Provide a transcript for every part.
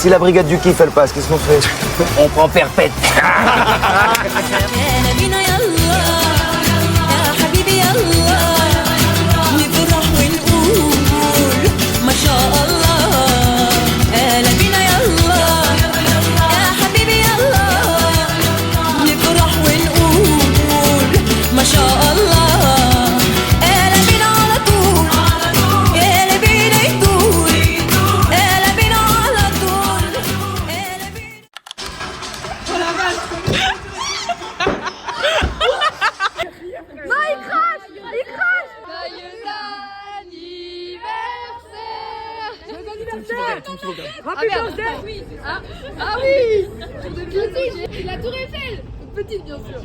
Si la brigade du kiff elle passe, qu'est-ce qu'on fait? On prend perpète. Happy birthday! Ah oui! La tour Eiffel! Petite bien sûr.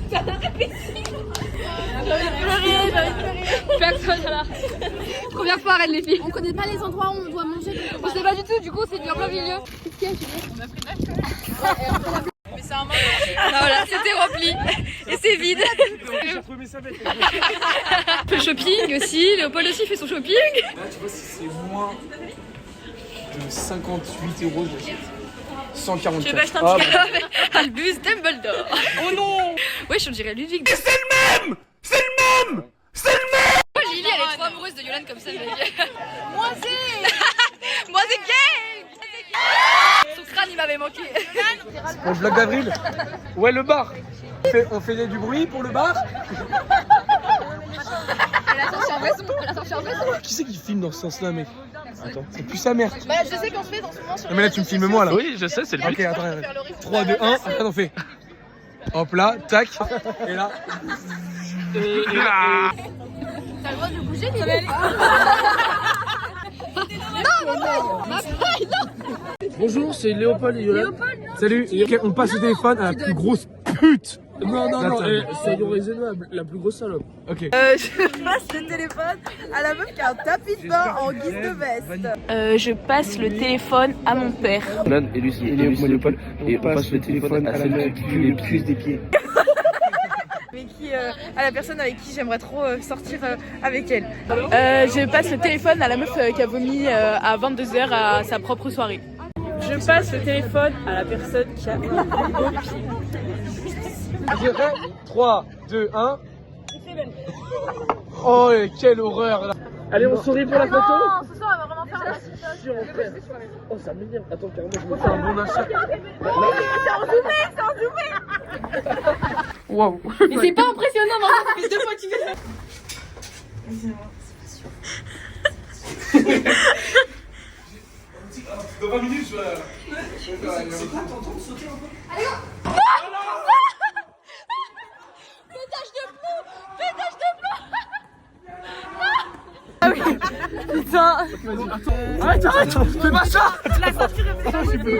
Ça n'a répété. Personne là. Première fois Rennes les filles. On connaît pas les endroits où on doit manger. On sait pas du tout, du coup c'est bien plein milieu. Qu'est-ce qu'il y a? On a pris l'âge. Mais c'est un moment. Voilà, c'était rempli. Et c'est vide. On fait shopping aussi. Léopold aussi fait son shopping. Là tu vois si c'est moins de 58 €, j'achète. 144. Tu veux acheter un petit café Albus Dumbledore. Oh non. Wesh, on dirait Ludwig. Mais c'est le même. C'est le même. C'est le même. Moi Lily elle est trop amoureuse de Yolande comme ça. Moi c'est. Moi c'est gay. Son crâne il m'avait manqué. Le vlog d'avril. Ouais, le bar. On fait du bruit pour le bar. Elle a sorti un vaisseau. Qui c'est qui filme dans ce sens-là, mec? Attends, c'est plus sa mère. Bah je sais qu'on se fait dans ce moment sur. Non mais là tu me filmes moi là. Oui, je sais, c'est le but. Ok, attends. 3, 2, 1, après on fait. Hop là, tac. Et là. T'as le droit de bouger, Lily. Bonjour, c'est Léopold et Yolande. Salut. Ok, on passe le téléphone à la plus grosse pute. Non, soyons raisonnables, la plus grosse salope. Ok. Je passe le téléphone à la meuf qui a un tapis de bain en guise de veste. Je passe le téléphone à mon père. Yolande et Lucie, Léopold, et on passe le téléphone à celle qui pue les puces des pieds. Mais qui, à la personne avec qui j'aimerais trop sortir avec elle. Je passe le téléphone à la meuf qui a vomi à 22h à sa propre soirée. Je passe le téléphone à la personne qui a une beau pied. 3, 2, 1. Oh, quelle horreur là. Allez, on sourit pour la photo. Non, ce soir, on va vraiment faire la Sur mon frère. Oh, ça m'énerve. Attends, carrément, je vais faire un bon achat. C'est en zoomé. Waouh. Mais c'est pas impressionnant, mais ça fait 2 fois que tu fais ça. Dans 20 minutes, je vais. C'est quoi, t'entends me sauter un peu? Allez, go. Pétage de plomb. Ah oui. Putain. Arrête, fais pas ça. La ceinture est pas possible.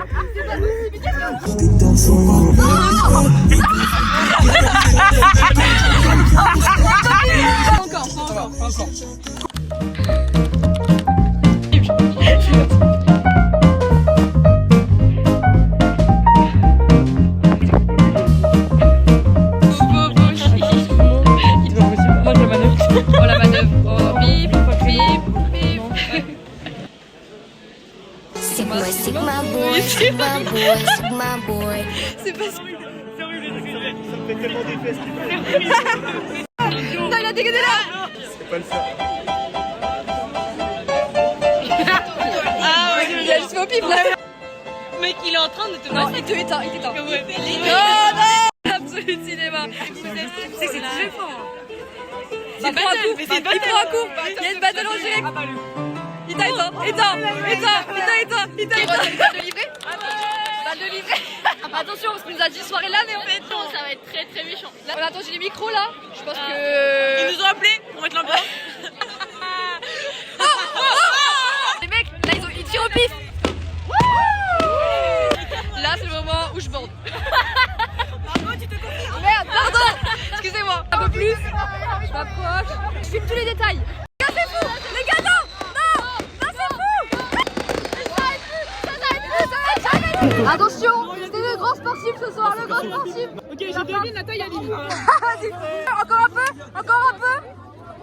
Encore. Oh la manœuvre. Oh bip. Sigma boy, Sigma boy. C'est pas ça. Ça me fait tellement des fesses. Non, il a dégainé là. C'est pas le faire. Ah ouais, il a juste fait au pif là. Mec, il est en train de te Non, il t'éteint. Ouais. Non. Absolute cinéma. C'est très fort. Il prend un coup. Il prend un coup. Il y a une battle en direct. Il t'a éteint. Balle de livret. Attention, parce qu'il nous a dit soirée là, mais en fait, non, ça va être très très méchant. Là, on attend, j'ai les micros là. Je pense que. Ils nous ont appelés pour mettre l'ambiance. Les mecs, là, ils tirent au pif. Là, c'est le moment où je bande. Merde, pardon. Excusez-moi. Un peu plus. Je m'approche. Je filme tous les détails. Les gars, c'est fou. Les gars, non, c'est fou. Ça Attention, c'est le grand sportif ce soir, le grand sportif. Ok, j'ai deviné la taille à Lily. Vas-y, encore un peu.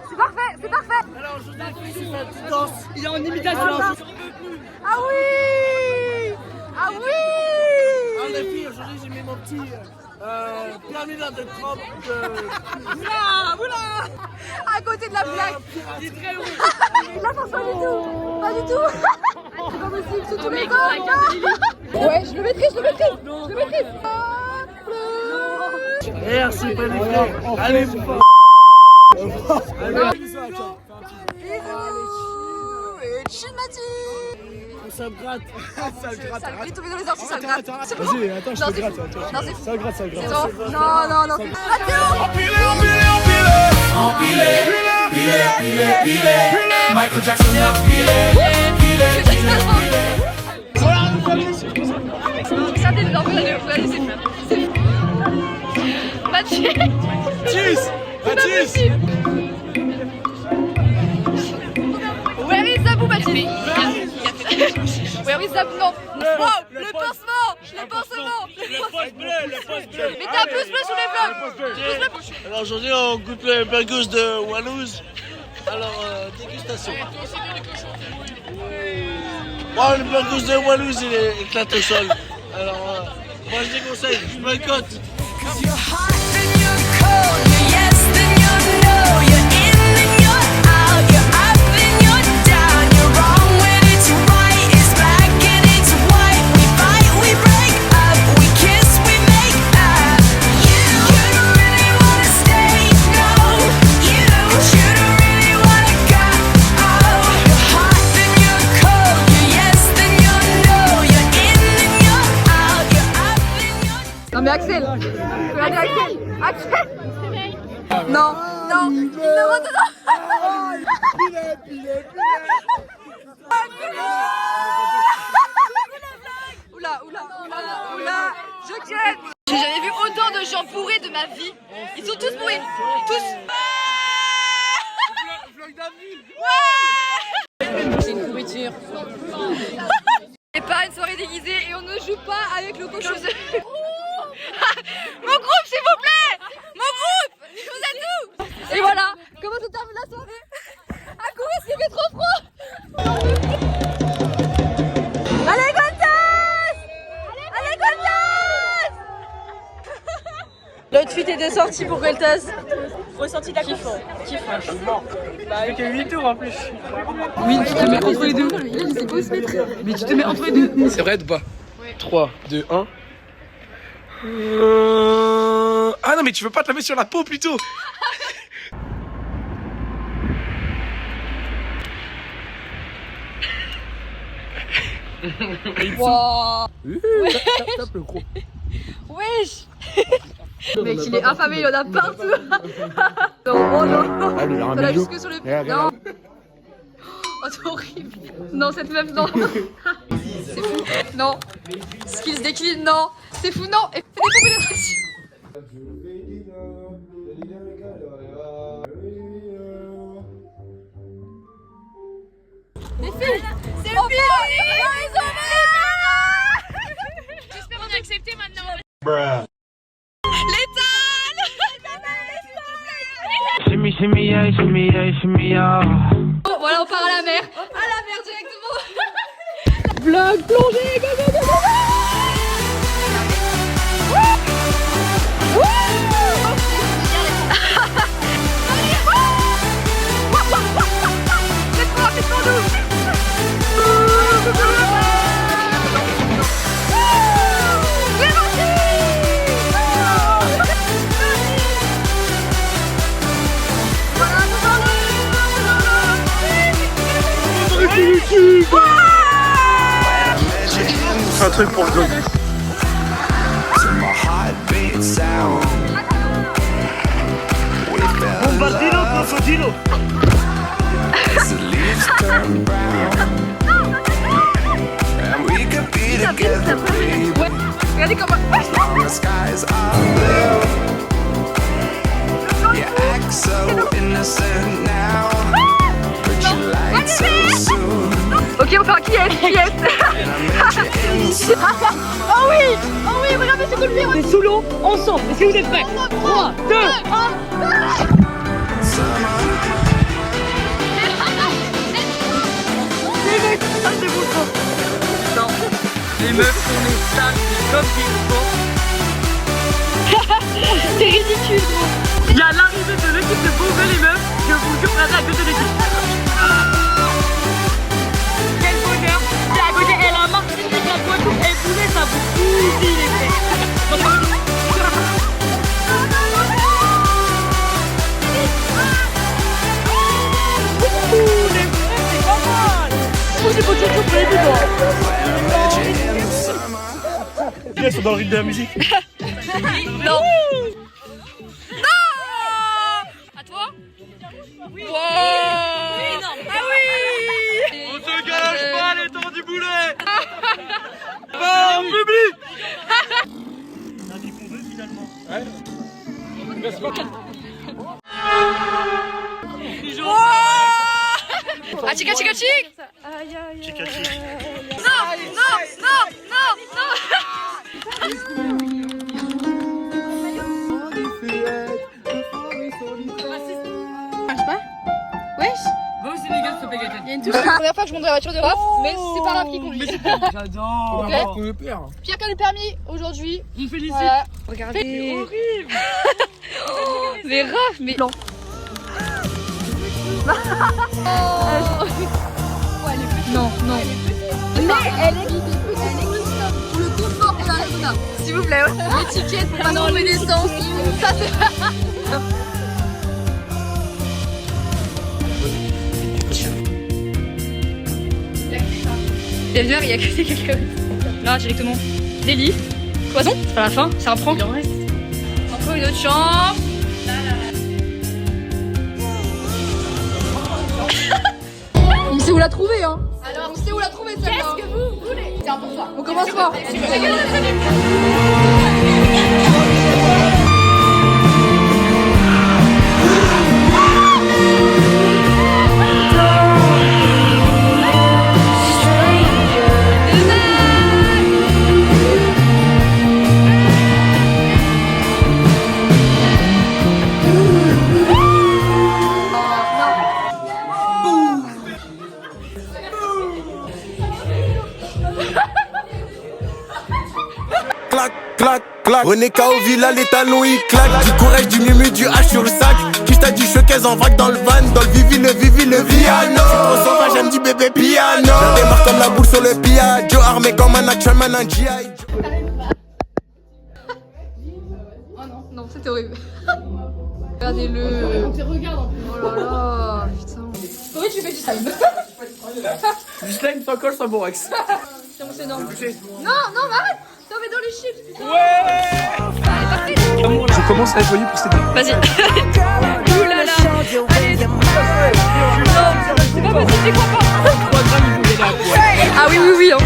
C'est parfait. Alors, je vous dis, il est en imitation. Ah oui. Ah oui. Ah les filles, aujourd'hui j'ai mis mon petit permis de trempe Oula. À côté de la blague. Là, François, du tout. Pas du tout. C'est pas possible, sous tous les corps. Ouais, je le maîtrise. Merci, pas les frères. Allez, fort. Bisous. Et chill, Ça me gratte. Ça me gratte. ça me tomber dans les orties, ça me gratte. Vas-y, attends, je te gratte. Non, c'est fou. Ça gratte. Non. Michael Jackson, Ça t'est dedans, vous allez laisser faire. Mathis. Cheers. Where is Zabou, Mathis? Where is Zabou? Non. Wow, le pansement. Le pansement. Mais t'as un pouce bleu sur les vlogs. Alors aujourd'hui on goûte le burgers de Wallouz. Alors dégustation. Wow, le burgers de Wallouz il est éclaté au sol. Alors moi je déconseille, je boycotte. Non mais Axel, regardez Axel. Non, il ne redonne. Oula, je ken. J'ai jamais vu autant de gens bourrés de ma vie. Ils sont tous bourrés, tous. C'est une pourriture. C'est pas une soirée déguisée et on ne joue pas avec le cochon. Mon groupe, s'il vous plaît! Mon groupe! Vous êtes où? Et voilà, comment se termine la soirée? À courir, s'il fait trop froid! Allez, Gontas! L'autre suite est de sortie pour Goltaz. Ressenti de la kiffant. Avec 8 tours en plus. Oui, tu te mets entre les deux. Il sait pas où se mettre. Mais tu te mets entre les deux. C'est vrai de bas. 3, 2, 1. Ah non mais tu veux pas te la mettre sur la peau plutôt. Wow. Tape le gros. Wesh. Mec, il est affamé, il y en a partout. Non, oh non. T'en as jusque sur les pieds. Non. Oh, c'est horrible. Non, cette meuf, non. C'est fou. Non. Skills décline, non. C'est fou, non. Et fais des combinaisons. Les filles, c'est le film. J'espère qu'on a accepté maintenant. Bon, voilà, on part à la mer. À la mer directement. Vlog plongée, go. C'est un truc pour le dos. Bombardino, crocodilo. Regardez comment. Ok, on part qui est? Oh oui, regardez ce coup de pied. On est sous l'eau, ensemble. Est-ce que vous êtes prêts? 3, 2, 1. Les meufs, on est sales, comme des porcs. C'est ridicule. Il y a l'arrivée de l'équipe de Beauvais les meufs, je vous jure, à la gueule de l'équipe. Quel bonheur. C'est à côté, elle a Martine de la Guadeloupe, elle voulait, ça vous bousille les frères. Ils sont dans le rythme de la musique. Non. Non. À toi. Oui. Wow. Énorme. Ah oui. On se gâche pas les temps du boulet. Pas en public. Ah, chica, chica, chic. Non, non, non, non, non. Wesh. Va aussi les gars, se fait gâter. Il y a une touche. C'est la première fois que je monte dans la voiture de Raph, mais c'est pas Raph qui conduit. J'adore. Ok. Pierre qui a le permis aujourd'hui. On félicite. Voilà. Regardez. C'est horrible. Mais Raph, mais non. Non, non. Mais elle est pour le confort de la Laguna. S'il vous plaît. L'étiquette pour pas enlever l'essence. Ça c'est. Il y a que des quelqu'un. Là, directement. Des lits. Cloison. À la fin, ça reprend. Il en reste. Encore une autre chambre. On sait où la trouver, hein. Alors, on sait où la trouver, celle-là. Qu'est-ce que vous voulez? Tiens, pour toi. On commence fort. René K.O. Villa, les talons ils claquent. Du courage, du mumu, du H sur le sac. Qui t'a dit showcase en vague dans le van. Dans le vivi, le piano. Trop sauvage, elle me dit bébé piano. Je démarre comme la boule sur le piano. Armé comme un action man, un G.I. Oh non, non, c'était horrible. Regardez-le. On te regarde en plus. Oh là là, putain. Oui, tu fais du slime. Du slime sans colle, sans borax. C'est énorme. Non, non, mais arrête. T'en mets dans les chips, putain. Je commence à être joyeux pour cette année. Vas-y. Ouh là là. Allez. Non, c'est pas possible, j'y crois pas. 3 grammes, il faut y aller à poil. Ah oui, oui, oui. Hein.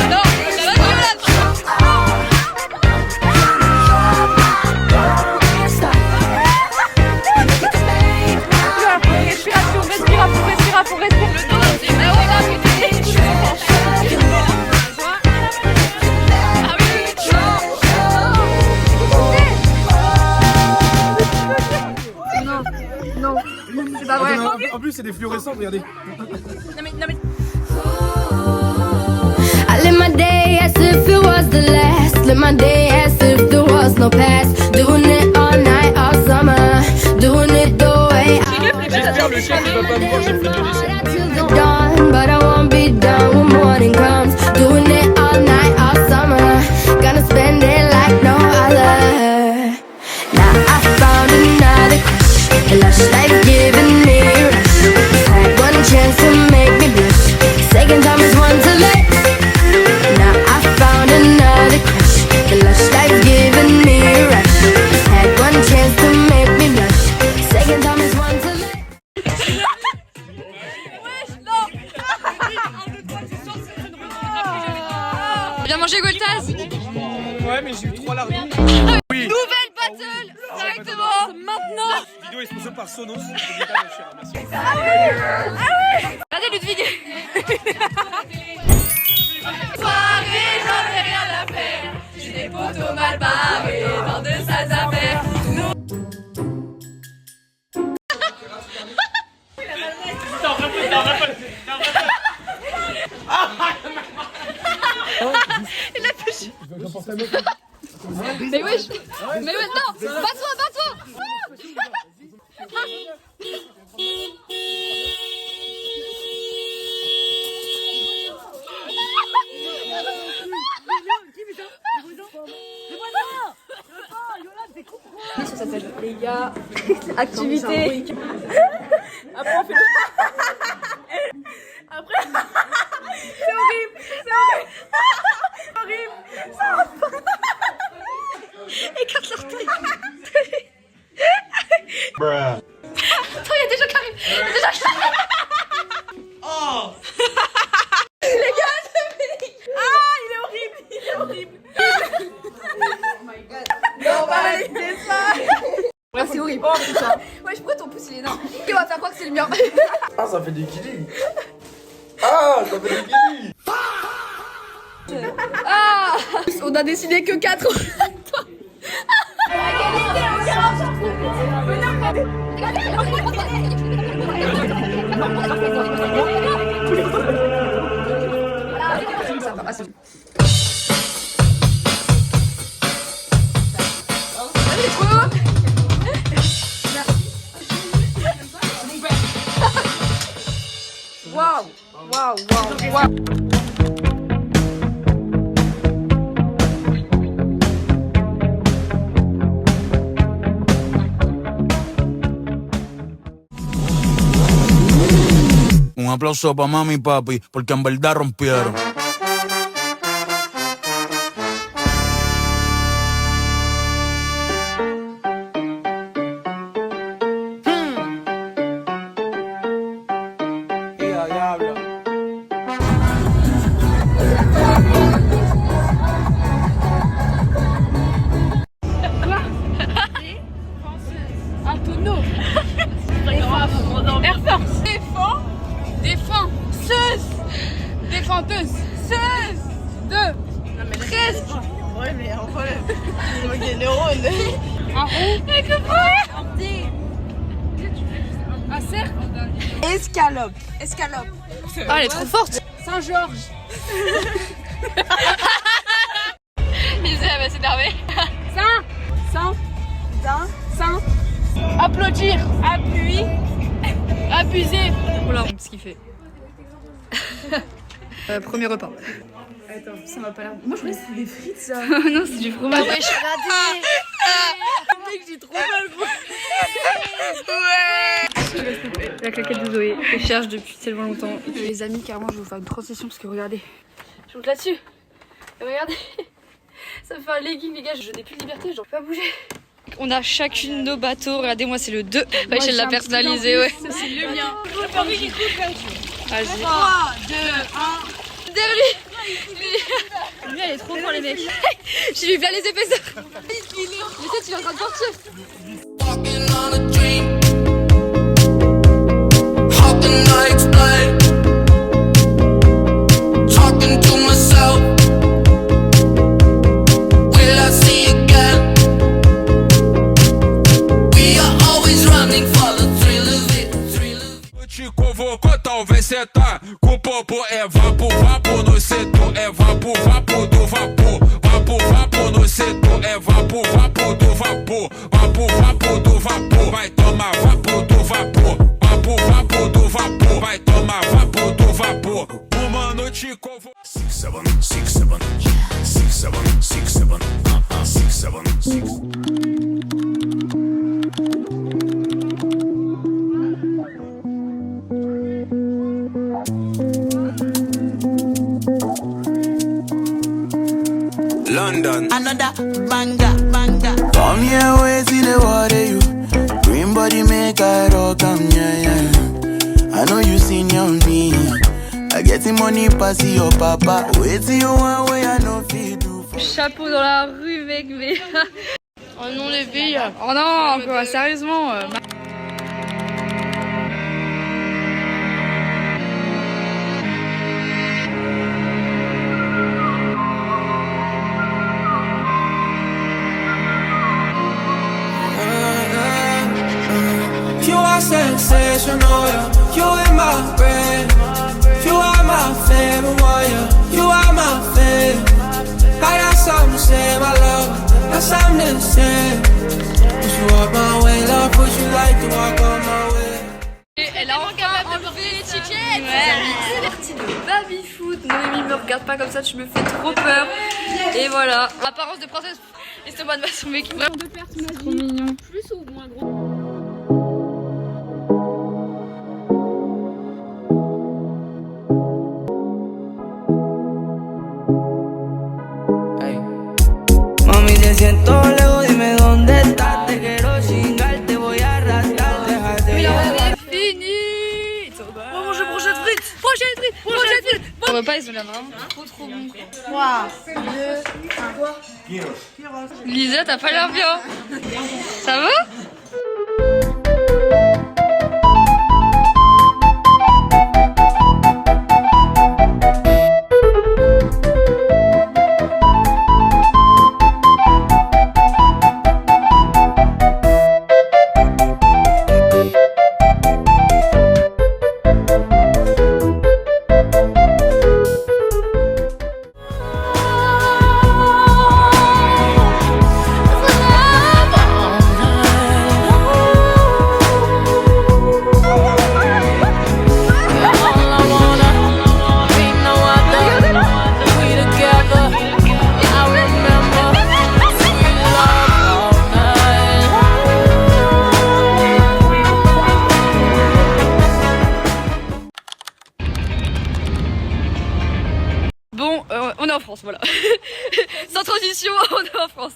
Non, ça va, respiration, respire. Le temps, c'est là, ouais, là, c'est pas vrai. En plus, c'est des fluorescents, regardez. Non mais. I live my day as if it was the last. Live my day as if there was no past. Doing it all night, all summer. Doing it the way I J'espère le chien ne va pas me voir, j'ai fait du dessin. till the dawn, but I won't be done when morning comes. Doing it all night, all summer. Gonna spend it like no other. Now I found another crush. A lush life giving me a rush. Had one chance to make me blush. Second time is one to let. Now I found another crush. A lush life giving me a rush. Had one chance to make me blush. Second time is one to let. Viens manger Goltaz. Ouais, mais j'ai eu 3 lardons. Oui. Nouvelle battle directement maintenant. La vidéo est sponsor par Sonos. Merci. Regardez Ludwig. Soirée, j'en ai rien à faire. J'ai des potos mal barrés dans de sales affaires. Non, bats-toi, bats-toi. Ça s'appelle les gars, activité. Après on fait. Après. C'est horrible, c'est horrible. C'est horrible. Écarte leur taille. Attends, il y a des gens qui arrivent. Il y a des gens qui arrivent. Oh. Les gars, ah, il est horrible, il est horrible. Oh my god. Non, on va arrêter ça. Ouais, c'est horrible. Oh putain. Ouais, je pourrais ton pouce, il est énorme. Et on va faire croire que c'est le mien. Ah, ça fait des killis. Ah, ça fait des killis. Ah, on a décidé que 4. Waouh, waouh, waouh, waouh. Un aplauso pa' mami y papi, porque en verdad rompieron. Un tonneau. Air Force. Défenseuse. Deux. Presque. Ouais, mais enfin, il manque des neurones. Un rond. Un cercle. Escalope. Escalope. Ah, elle est trop forte. Saint-Georges. Lisa, elle va s'énerver. Saint. Applaudir. Appui. Abuser. Voilà ce qu'il fait. Premier repas. Attends, ça m'a pas l'air. Moi je croyais que c'était des frites ça. Non, c'est du fromage. Ouais, je suis ratée. Mec, j'ai trop mal. La claquette de Zoé. Je cherche depuis tellement longtemps. Et les amis, carrément, je vais vous faire une transition parce que regardez. Je monte là-dessus. Et regardez. Ça me fait un legging, les gars. Je n'ai plus de liberté, je ne peux pas bouger. On a chacune nos bateaux. Regardez-moi, c'est le 2. Rachel l'a personnalisé, ouais. C'est le mien. Vas-y. 3, 2, 1. Derrière lui. Lui, elle est trop pour les mecs. Je lui bien les épaisseurs. Mais toi, tu es en train de partir. Walking on a dream. How can I explain? Talking to myself. Will I see again? We are always running for the thrill of it. Te convocou, talvez cê tá com popo. É vapo, vapo no setor. É vapo, vapo do vapor. Vapo, vapo no setor. É vapo, vapo do vapor. Vapo, vapo do vapor. Vai tomar vapo do vapor. Vapo, vapo do vapor. Vai tomar vapo do vapor. Uma noite convocou. 6, 7, 6, 7. 6, 7, 6, 7. 6, 7, 6. London. Another banger, banger. Come here, wait till the water you. Green body make I rock, yeah. I know you seen your me. I get the money pass your papa. Wait till you want way I know feed do. Chapeau dans la rue, mec, mais. Oh non, les filles. Oh non, quoi, sérieusement. You are sensational, yeah. You in my brain. You are my favorite one, yeah. You are my favorite. I got something to say, my love. I Yes, I'm the same. Push you up my way, love, push you like to walk on my way. Et elle a enfin enlevé l'étiquette. C'est parti de baby foot. Noémie me regarde pas comme ça, tu me fais trop peur. Et voilà, apparence de princesse. Estomac de son mec. Vraiment de perte, c'est trop mignon. Plus ou moins gros. Mami, te siento lejos, dime dónde estás. Te quiero chingar, te voy a arrastrar. Déjate llevar. Fini. Oh, manger brochette frites. Mon repas, ils ont l'air vraiment trop bons. 3, 2, 1. Lisa, t'as pas l'air bien. Ça va? On est en France, voilà. Sans transition, on est en France.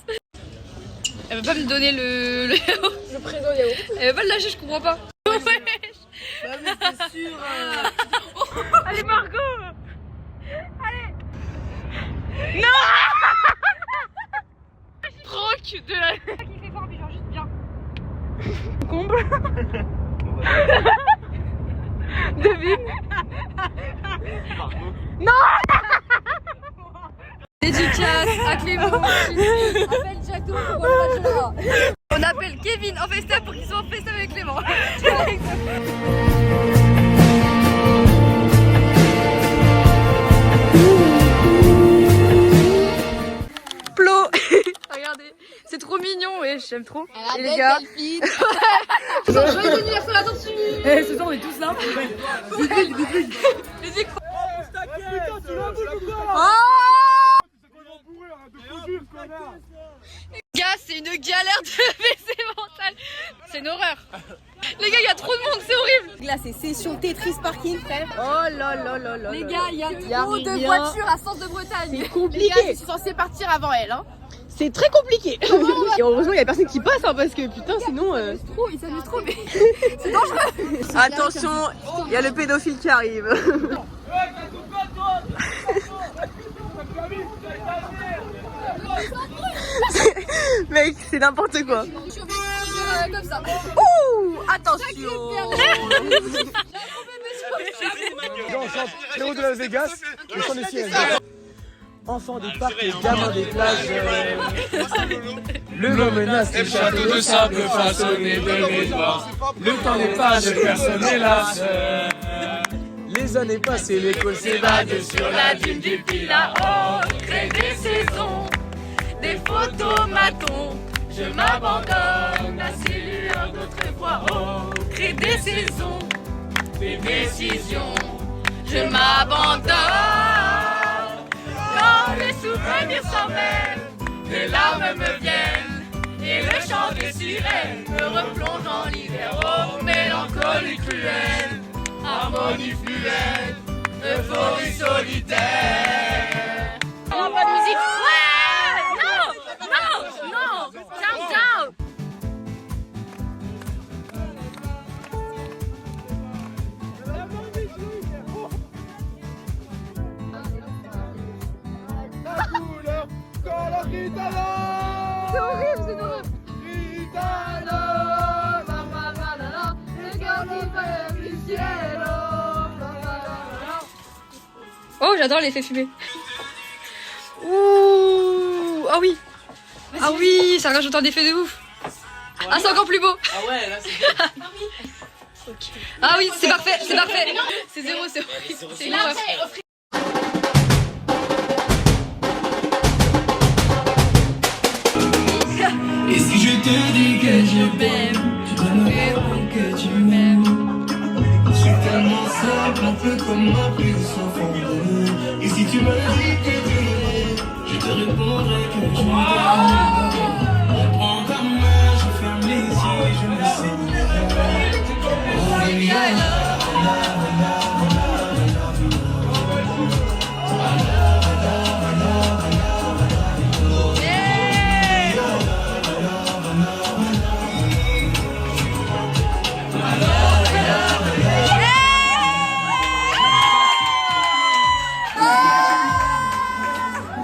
Elle veut pas me donner le yaourt. Le prénom yaourt. Elle veut pas le lâcher, je comprends pas. Ouais. Bah mais c'est sûr. Allez Margot. Allez. Non. Troc de la... Qui fait fort, mais genre juste bien. Comble. Devine. Non. Dédicace à Clément. Appelle directement pour voir le match là. On appelle Kevin en FaceTime pour qu'il soit en FaceTime avec Clément. Plo. Regardez, c'est trop mignon et j'aime trop. Et les gars. Joyeux anniversaire, attention. Eh, ce soir on est tous là. Les écrans. Gars, c'est une galère de WC mental. C'est une horreur. Les gars, il y a trop de monde, c'est horrible. Là, c'est session Tetris Parking, frère. Oh là là là là. Les gars, il y a trop de voitures à Sens de Bretagne. C'est compliqué. Les gars, je suis censée partir avant elle. Hein. C'est très compliqué. Et heureusement, il y a personne qui passe, hein, parce que putain, sinon. Ils s'amusent trop, mais c'est dangereux. Attention, il y a le pédophile qui arrive. Mec, c'est n'importe quoi. Je suis comme ça. Ouh, attention. On chante Héros de Las Vegas, le chant des sirènes. Enfants des parcs, les gamins des plages. Le vent menace les châteaux de sable façonnés de mémoire. Le temps n'est pas de personne hélas. Les années passées, l'école s'évade sur la dune du Pilat. Oh, crée des saisons, des photomatons. Je m'abandonne à ces lueurs d'autrefois. Oh, crée des saisons, des décisions. Je m'abandonne. Quand les souvenirs s'en mêlent, les larmes me viennent et le chant des sirènes me replonge en l'hiver. Oh, mélancolie cruelle, harmonie fluette, euphorie solitaire. On a pas de musique. Ouais. Non. Ciao. C'est horrible, c'est horrible. Oh, j'adore l'effet fumé. Ouh, ah oui. Ah oui, ça rajoute un effet de ouf. Ah, c'est encore plus beau. Ah ouais, là c'est. Ah oui, c'est parfait, c'est parfait. C'est zéro, c'est horrible. C'est une horreur. te dis que je m'aime, je te réponds que tu m'aimes. Je suis tellement simple, un peu comme ma plus au fond de nous. Et si tu me dis que tu m'aimes, je te répondrai que tu m'aimes. Prends ta main, je ferme les yeux, je me sens. Oh baby, I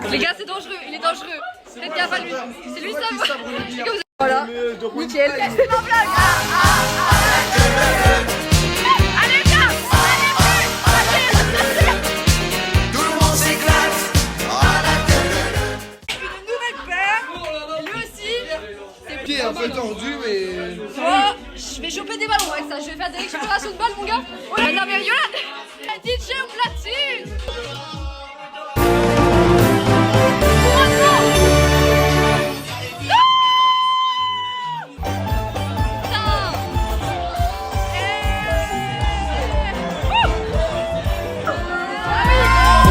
Les gars, c'est dangereux, il est dangereux. Faites gaffe à lui. C'est lui ça. Voilà, nickel. C'est ma blague. Allez, viens. Tout le monde s'éclate. Une nouvelle paire. Lui aussi. Qui est un peu tordu, mais. Oh, je vais choper des ballons avec ça. Je vais faire des récupérations de balles, mon gars. Oh là là, mais Yola, DJ au platine.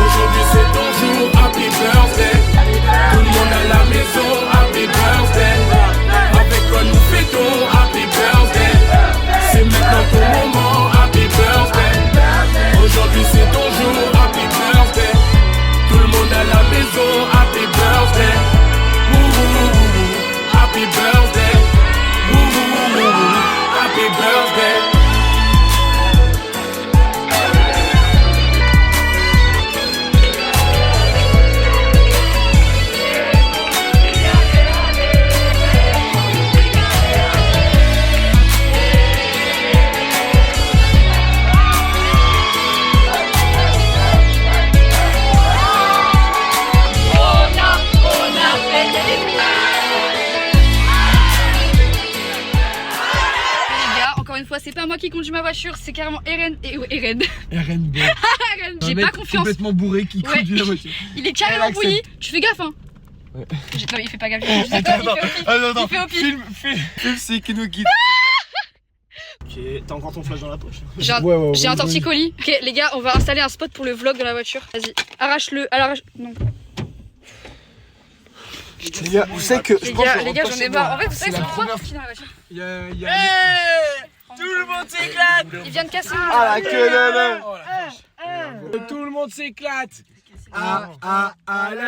Aujourd'hui c'est ton jour, happy birthday. Tout le monde à la maison, happy birthday. Avec quoi nous fêtons, happy birthday. C'est maintenant ton moment, happy birthday. Aujourd'hui c'est ton jour, happy birthday. Tout le monde à la maison, happy birthday. Happy birthday. Happy birthday. Une fois, c'est pas moi qui conduis ma voiture, c'est carrément Eren et Eren. RNB. J'ai pas confiance. Complètement bourré qui conduit la voiture. Il est carrément bouilli. Tu fais gaffe, hein. Ouais. Non, il fait pas gaffe. Attends, il fait au pif. Film, c'est qui nous guide. Ok, t'as encore ton flash dans la poche. J'ai un torticolis. Ok, les gars, on va installer un spot pour le vlog dans la voiture. Vas-y, arrache-le. Non. Les gars, vous savez que. Les gars, j'en ai marre. En fait, vous savez, c'est trois qui dans la voiture. Tout le monde s'éclate. Il vient de casser. Ah la queue là. Tout le monde s'éclate. La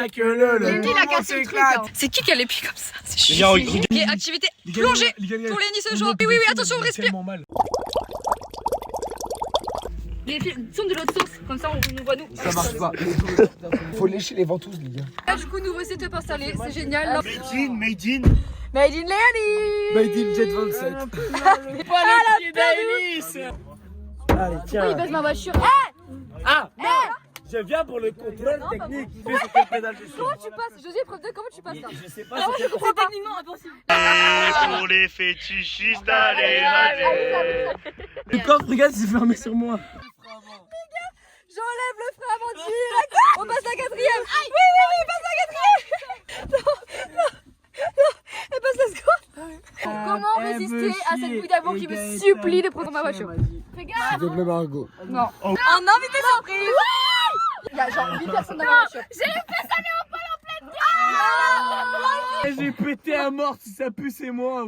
queue là. Il a cassé le truc. C'est qui a les pieds comme ça? C'est chiant. Ok, activité plongée pour les niçois. Oui, attention, on respire. Les filles tournent de l'autre source, comme ça on voit nous. Ça marche pas. Faut lécher les ventouses, les gars. Là, du coup, nouveau setup installé, c'est génial. Made in Léonie. Made in Jet 27. Allez, tiens. Oh, il baisse ma voiture. Je viens pour le contrôle technique. Comment tu passes? José, preuve de comment tu passes là? Je sais pas. C'est techniquement impossible. Pour les fétichistes, allez. Le coffre, regarde, c'est fermé sur moi. J'enlève le frein avant direct. On passe la quatrième. Oui, passe la quatrième. Non. Elle passe la seconde. Comment résister à cette bouille d'amour qui me supplie de prendre ma voiture? Fais gaffe. S'il te plaît, Margot. Non. En invité surprise. Il y a genre 8 personnes dans ma voiture. J'ai fait ça en pleine. J'ai pété à mort, si ça pue, c'est moi.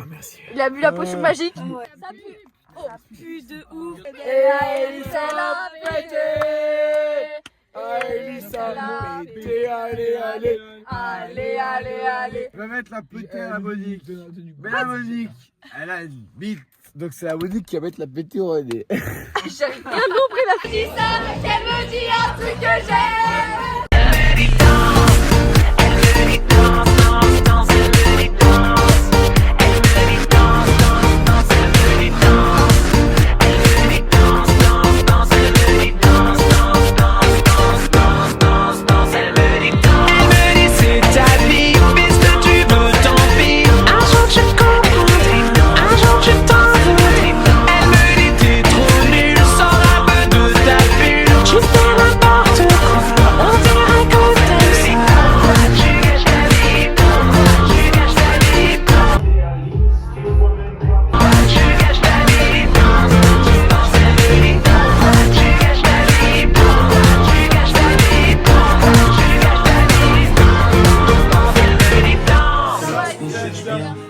Merci. Il a bu la potion magique. Ça pue. Ça pue de ouf. Et Aélissa l'a pété. Aélissa l'a pété. Allez. On va mettre la pété à la Monique. Mais la Monique, elle a une bite. Donc c'est la Monique qui va mettre la pété au René. J'arrive bien compris la petite ça, qu'elle me dit un truc que j'aime.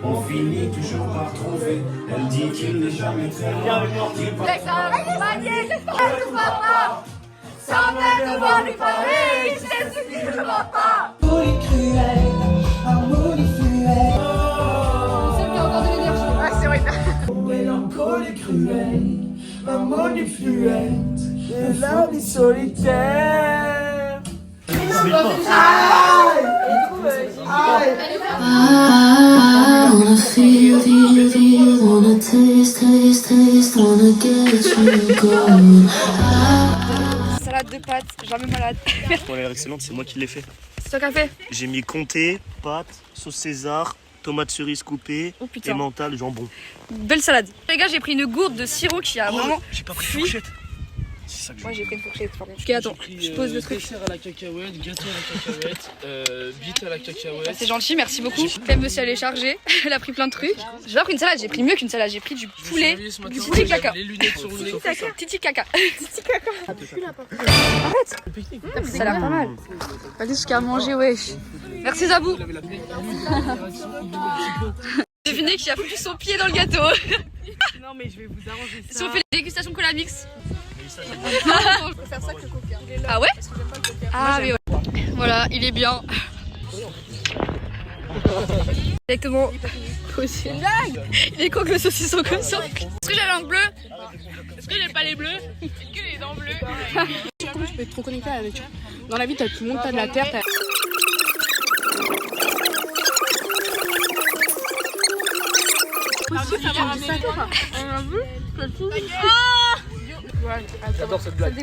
On finit toujours par trouver. Elle dit qu'il n'est jamais très loin. Sans même devoir lui parler, c'est ce qui ne va pas. Harmonie cruelle, harmonie fluette. Celle qui a encore de l'énergie. Ah, c'est vrai. Mélancolie cruelle, harmonie fluette. De la vie solitaire. I wanna feel, wanna taste, wanna get you going. Salade de pâtes, jamais malade. Bon, elle a l'air excellente, c'est moi qui l'ai fait. C'est toi qui as fait? J'ai mis comté, pâtes, sauce César, tomates cerises coupées, Oh, putain. emmental, jambon. Belle salade. Les gars, j'ai pris une gourde de sirop qui a vraiment. J'ai pas pris de fui. fourchette. C'est ça que je Moi veux. j'ai pris une fourchette, pardon. Ok, attends, je pose le truc. Dessert à la cacahuète, gâteau à la cacahuète, bite à la cacahuète. C'est gentil, merci beaucoup. Même monsieur elle est chargée, elle a pris plein de trucs. J'ai pas pris une salade, j'ai pris mieux qu'une salade, j'ai pris du poulet, du titi caca. Les lunettes sur le nez. Titi caca. Titi caca. Arrête. Ça a l'air pas mal. Vas-y jusqu'à manger, wesh. Merci Zabou. Devinez qui a foutu son pied dans le gâteau. Non, mais je vais vous arranger ça. Si on fait des dégustations cola mix. Je préfère ça que le coca. Ah ouais? Ah oui, ouais. Voilà, il est bien. Exactement. C'est une blague. Il est con que le saucisson comme ça. Est-ce que j'ai la langue bleue? Est-ce que j'ai pas les bleus? Est-ce que les dents bleues? Comment tu peux être trop connecté à la nature? Dans la vie, t'as tout le monde, t'as de la terre, t'as... J'adore cette blague.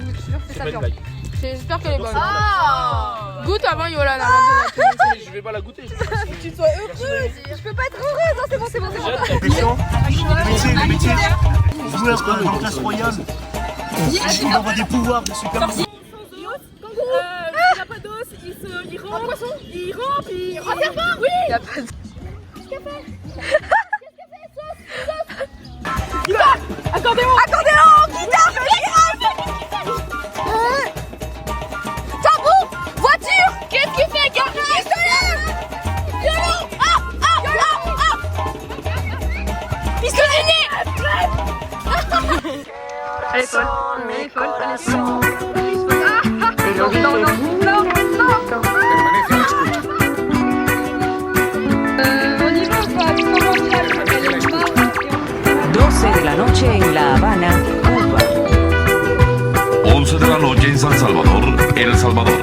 C'est Belle blague. J'espère qu'elle est bonne. Ah! Goûte avant Yola, avant de la Je vais pas la goûter. tu sois heureuse. Je peux pas être heureuse, hein, c'est bon, c'est bon, c'est bon. Méfiant. Le métier. Joueur dans Clash Royale. Il envoie des pouvoirs de super. Il a pas d'os, il rampe. Un poisson. Il rampe, il... Un serpent. Oui. Il y a pas de... Accordéon. Guitare. Tabou! Voiture! Qu'est-ce qu'il fait, gars? Pistolet! Violon! Pistolet! Elle est folle, elle est folle, elle est folle. Non. On y va ou pas? Elle est marre. 12 de la noche en La Habana, Cuba. 11 de la noche en San Salvador, El Salvador.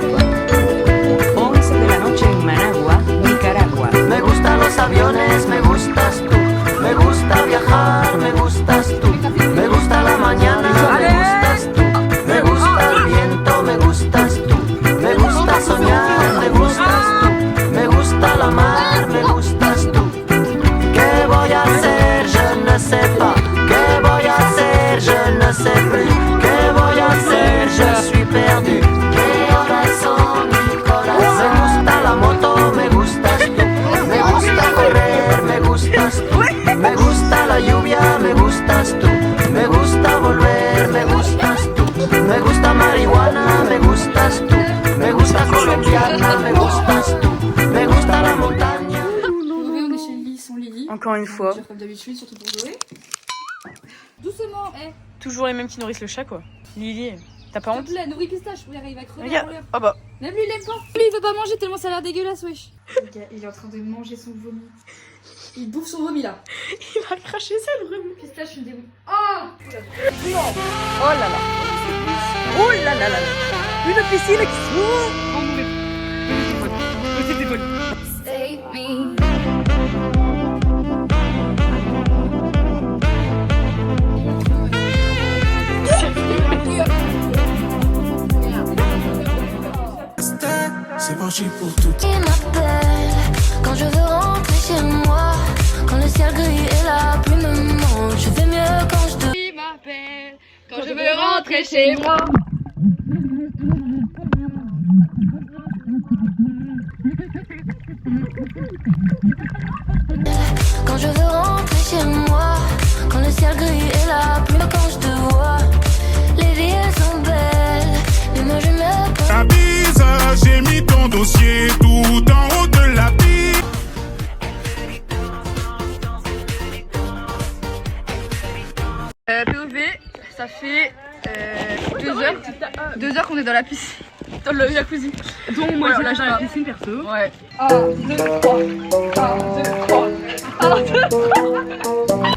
11 de la noche en Managua, Nicaragua. Me gustan los aviones, me gustas tú. Me gusta viajar, me gustas tú. Me gusta la mañana, me gustas tú. Me gusta el viento, me gustas tú. Me gusta soñar, me gustas tú. Me gusta la mar, me gustas tú. ¿Qué voy a hacer? Je ne sais pas. ¿Qué voy a hacer? Je ne sais plus. ¿Qué voy a hacer? Je suis perdu. ¿Qué horas son mi corazón? Me gusta la moto, me gustas tú. Me gusta correr, me gustas tú. Me gusta la lluvia, me gustas tú. Me gusta volver, me gustas tú. Me gusta marihuana, me gustas tú. Me gusta colombiana, me gustas tú. Me gusta la montaña. On est chez son Lily. Encore une fois. Comme d'habitude, surtout pour Zoé. Doucement, Toujours les mêmes qui nourrissent le chat, quoi. Lily, t'as pas S'il honte? te plaît, nourris pistache, regarde, il va crever. Regarde. Oh bah. Même lui, il aime pas. Lui, il veut pas manger tellement ça a l'air dégueulasse, wesh. Le gars, il est en train de manger son vomi. Il bouffe son vomi là. Il va cracher ça, le vraiment. Pistache, je me dégoûte. Oh! Oh là là. Oh là là là. Une piscine qui s'ouvre. On mourir. C'était folle. Save me. C'est parti pour tout. Il m'appelle quand je veux rentrer chez moi. Quand le ciel gris et la pluie me manque, je fais mieux quand je te... Il m'appelle quand je veux rentrer chez moi. Quand je veux rentrer chez moi. Quand le ciel gris et la pluie, quand je te vois. Les vies elles sont belles, mais moi je me pose. Ta bise, j'ai mis ton dossier tout en haut de la pile. POV, ça fait 2 heures qu'on est dans la piscine. Dans le jacuzzi. Donc moi j'ai lâché la piscine perso. Ouais. 1, 2, 3. 1, 2, 3. 1, 2, 3.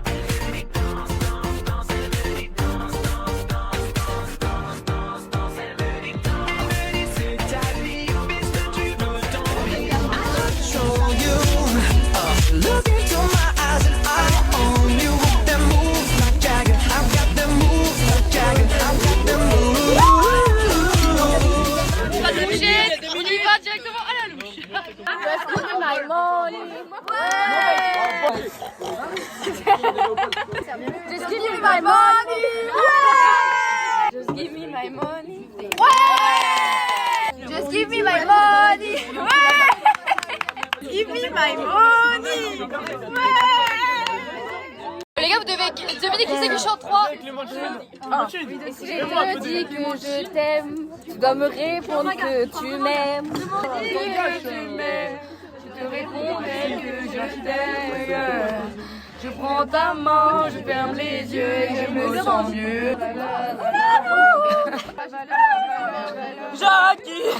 Just give me my money. Just give me my money. Just give me my money. Give me my money. Les gars, vous devez deviner qui c'est qui chante 3. Et si je te dis que je t'aime, tu dois me répondre que tu m'aimes. Je te répondrai que je t'aime. Je prends ta main, je ferme les yeux et je me sens mieux. Jackie.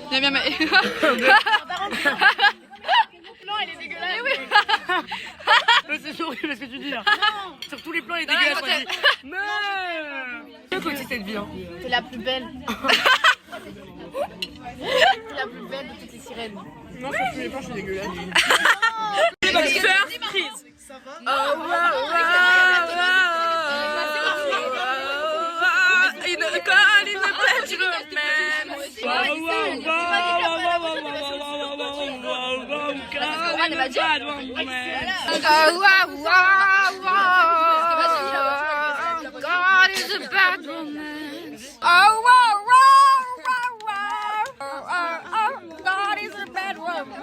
Bien, bien, mais... Mon plan, il est dégueulasse. Oui. C'est horrible ce que tu dis là. Sur tous les plans, il est dégueulasse. Non. C'est quoi cette vie? C'est la plus belle. C'est la plus belle de toutes les sirènes. Non, sur tous les plans, je suis dégueulasse. Surprise. Ça va? God is a bad romance. God is a bad romance.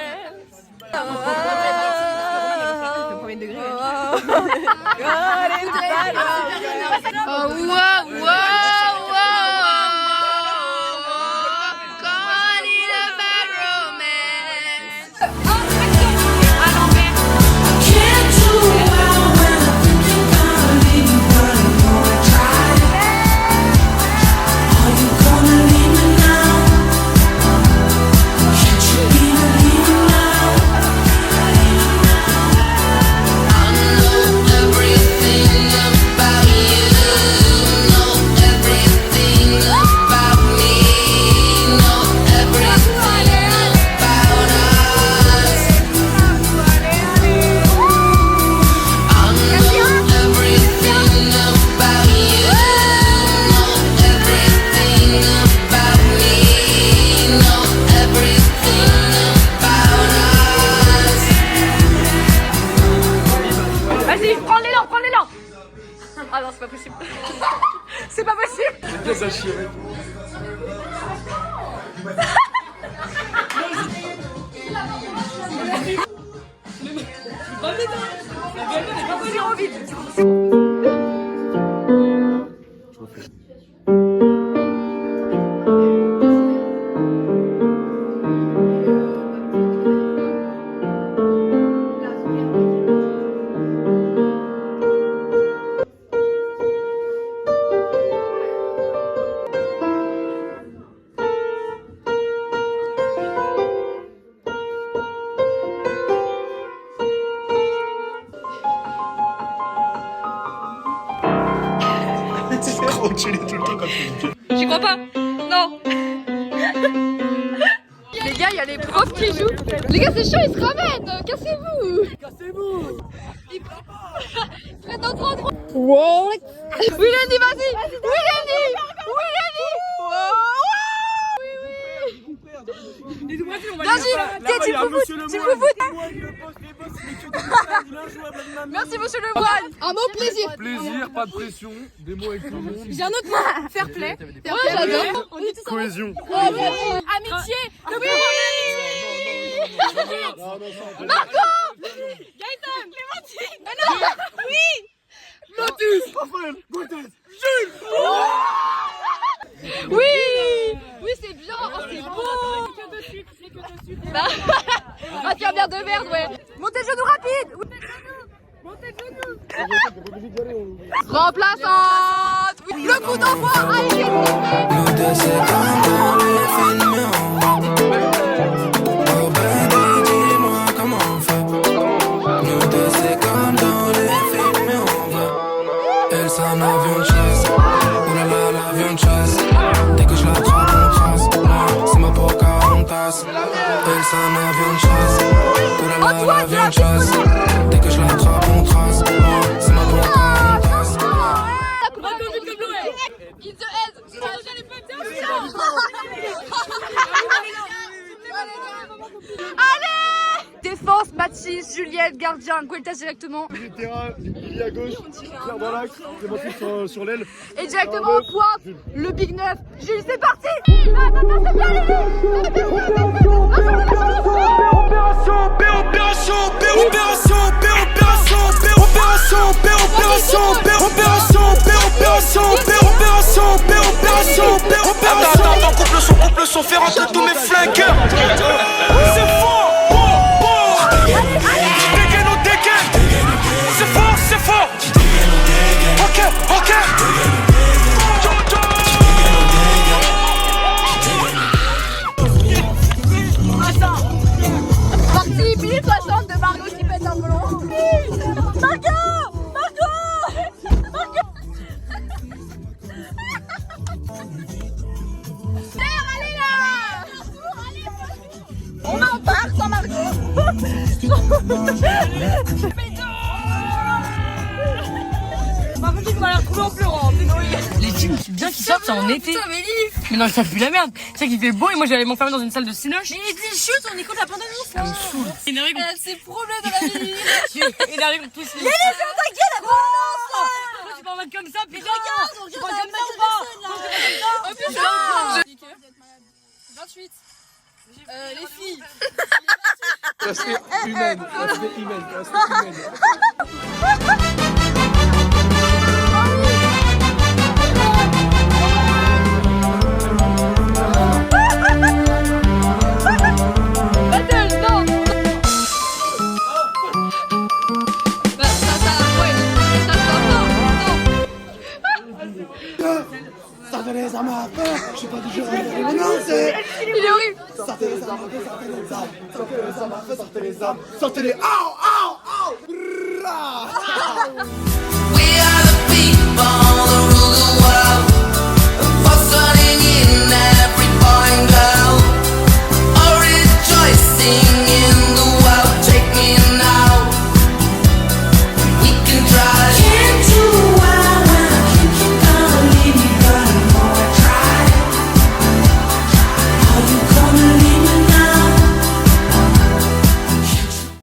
Ah non, c'est pas possible. C'est pas possible. J'y crois pas. Non. Les gars, il y a les profs qui jouent. Les gars, c'est chaud, ils se ramènent. Cassez-vous. Cassez-vous. Il fait notre endroit. What? Willy, vas-y. Willy. Merci monsieur le moine. Un mot plaisir. Plaisir, pas de pression, des mots avec tout le monde. J'ai un autre mot. Fair play. Ouais, j'adore. Cohésion. Amitié. Oui. Marco. Gaëtan. Clémentine. Non. Oui. Mathis, Raphaël, Gaëtan, Jules. Oui. Oui, c'est bien. Oh, c'est beau. Ah, tiens, bien de merde, ouais. Montez le genou rapide. Montez le genou. Remplaçante. Oui. Le coup d'envoi a été Nous deux c'est comme dans les films, oh baby dis-moi comment on fait. Nous deux c'est comme dans les films, on va. Elle c'est un avion de chasse, oh là là l'avion de chasse. Dès que je l'attrape on trace, c'est ma Pocahontas. Elle c'est un avion de chasse, oh là là l'avion de chasse. Dès que je l'attrape on trace, c'est ma Pocahontas. In the head. Allez. Défense, Mathis, Juliette, gardien, Gueltas directement. Milieu de terrain, Lily à gauche, Pierre dans l'axe, Clémentine sur l'aile. Et directement au pointe, le Big 9. Jules, c'est parti. Attends, coupe le son, fais rentrer tous mes flingueurs. C'est fort, dégaine, c'est fort. Ok. Parti, 1060 de Margot qui pète un melon. Margot. Allez là. On en part sans Margot. Par contre, il va la retrouver en pleurant. Les films, c'est bien qu'ils sortent, c'est en été. Putain, mais Lily. Mais non, ça pue la merde. C'est vrai qu'il fait beau et moi j'allais m'enfermer dans une salle de cinoche. Mais les chutes, on écoute la bande-annonce là. Elle a ses problèmes dans la vie. Il arrive tous les. Mais les gens, ta gueule, la bande-annonce là. Pourquoi tu parles comme ça, putain? Regarde, on Tu regarde parles la comme ça ou pas? Oh putain. 28. Les filles. Respect humaine. Sortez les armes à feu, je sais pas du jeu, non c'est... Il est horrible. Sortez les armes à feu, sortez les armes, sortez les armes.